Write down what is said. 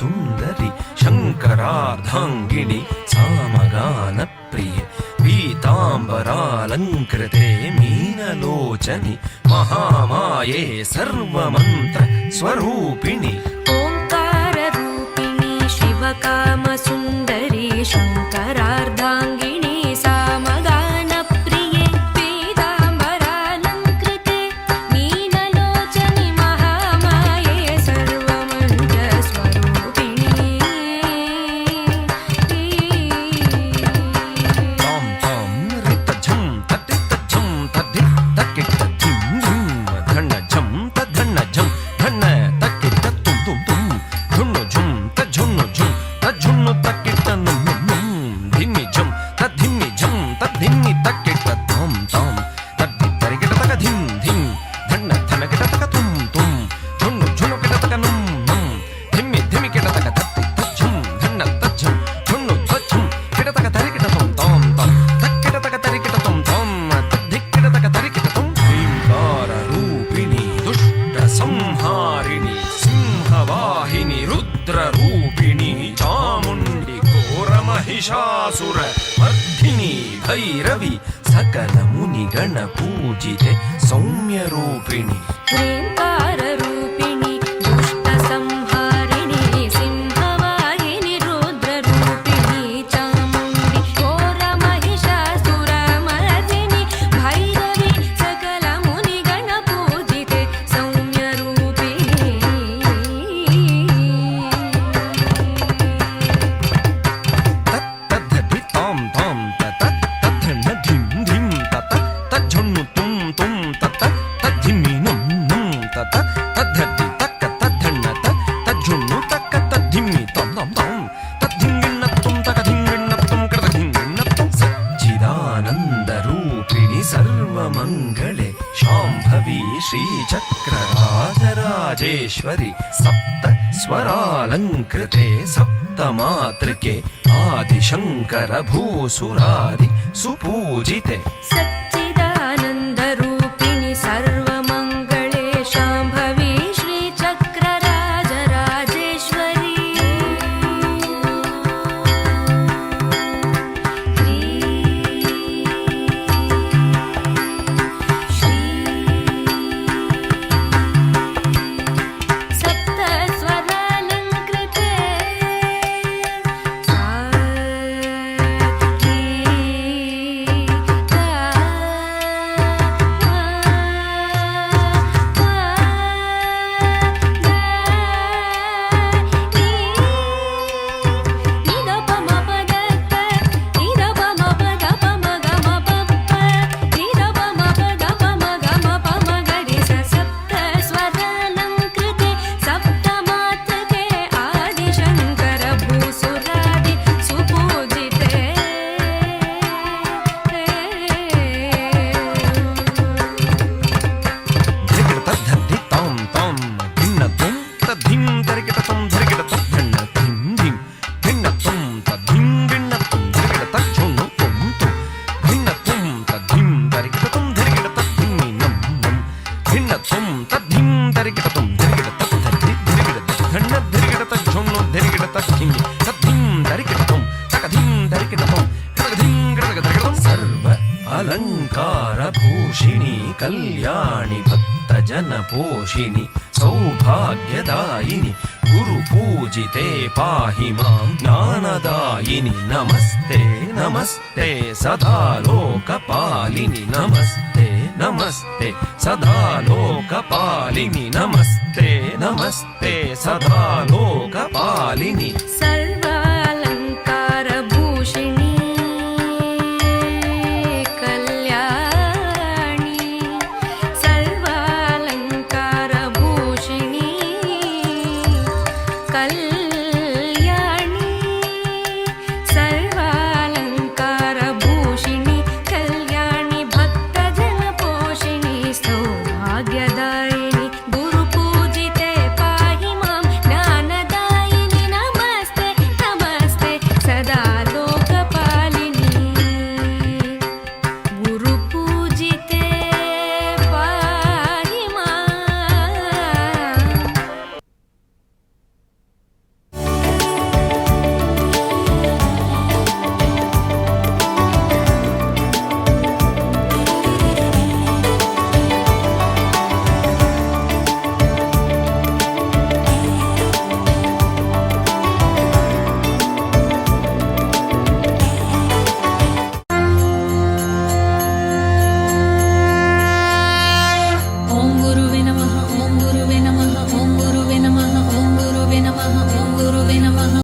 सुन्दरि शङ्करार्धाङ्गिणि सामगानप्रिये पीताम्बरालङ्कृते मीनलोचनि महामाये सर्वमन्त्र स्वरूपिणि ओङ्काररूपिणि शिवकामसुन्दरि शङ्करार्धाङ्गिनि सामगानप्रिये पीताम्बरालङ्कृते मीनलोचनि महामाये सर्वमन्त्रस्वरूपिणि तां तां रितझं तत्तितझं तद्धित्तकिट्टधिं धिं धन्नझं तद्धन्नझं धन्न तक्किट्टतुं तुं तुं झुन्नुझुं तझुन्नुझुं तझुन्नु तक्किट्टनुं नुं धिम्मिझं तद्धिम्मिझं तद्धिम्मि तक्किट्टतां तां तद्धित्तरिकिटतकधिं धिं धन्न धनकिटतकतुं तुं झुन्नु झुन्नुकिटतकनुं नुं धिम्मि धिम्मिकिटतक तत्तितझं धन्न तझं झुन्नु ध्वझं किटतकतरिकिटतं तां तां तक्किटतकतरिकिटतं तां तद्धिक्किटतकतरिकिटतं ह्रीङ्काररूपिणि दुष्टसंहारिणि सिंहवाहिनि रुद्ररूपिणि चामुण्डि घोरमहिषासुरमर्दिनि भैरवि सकलमुनिगणपूजिते सौम्यरूपिणि ह्रीङ्काररूपिणि दुष्टसंहारिणि सिंहवाहिनि रुद्ररूपिणि चामुण्डि घोरमहिषासुरमर्दिनि भैरवि सकलमुनिगणपूजिते सौम्यरूपिणि तद्धि तां तां तद्धन्नधिं धिं तझुन्नु तुं तुं तद्धिम्मि नुं नुं तद्धि तक्क तद्धन्न तझुन्नु तक्क तद्धिम्मि तं तं तं तद्धिङ्गिन्नत्तुं तकधिङ्गिन्नत्तुं कृतधिङ्गिन्नत्तुं सच्चिदानन्दरूपिणि सर्वमङ्गले शाम्भवी श्रीचक्रराजराजेश्वरि सप्त स्वरालङ्कृते सप्तमातृके आदिशङ्कर भूसुरादि सुपूजिते सच्चिदानन्दरूपिणि सर्वमङ्गले शाम्भवी श्रीचक्रराजराजेश्वरी सप्तस्वरालङ्कृते सप्तस्वरालङ्कृते सप्तमातृके आदिशङ्कर भूसुरादि सुपूजिते धिक्किटतद्धि तां तां धिन्नत्वं तद्धिं धरिकिटतं धरिकिटतं धन्नधिं धिं धिन्नत्वं तद्धिं भिन्नत्वं धरिकिटतझुन्नु तुं तुं भिन्नत्वं तद्धिं धरिकिटतं धरिकिटतद्धिम्मि नं नं भिन्नत्वं तद्धिं धरिकिटतं धरिकिटतद्धि धरिकिटधन्न धरिकिटतझुन्नु धरिकिटतद्धिम्मि तद्धिं धरिकिटतं तकधिं धरिकिटतं कृतधिं कृतकधरिकिटतं सर्व अलङ्कारभूषिणि कल्याणि भक्तजनपोषिणि सौभाग्यदायिनि गुरुपूजिते पाहि मां ज्ञानदायिनि नमस्ते नमस्ते सदा लोकपालिनि नमस्ते नमस्ते सदा लोकपालिनि नमस्ते नमस्ते सदा लोकपालिनि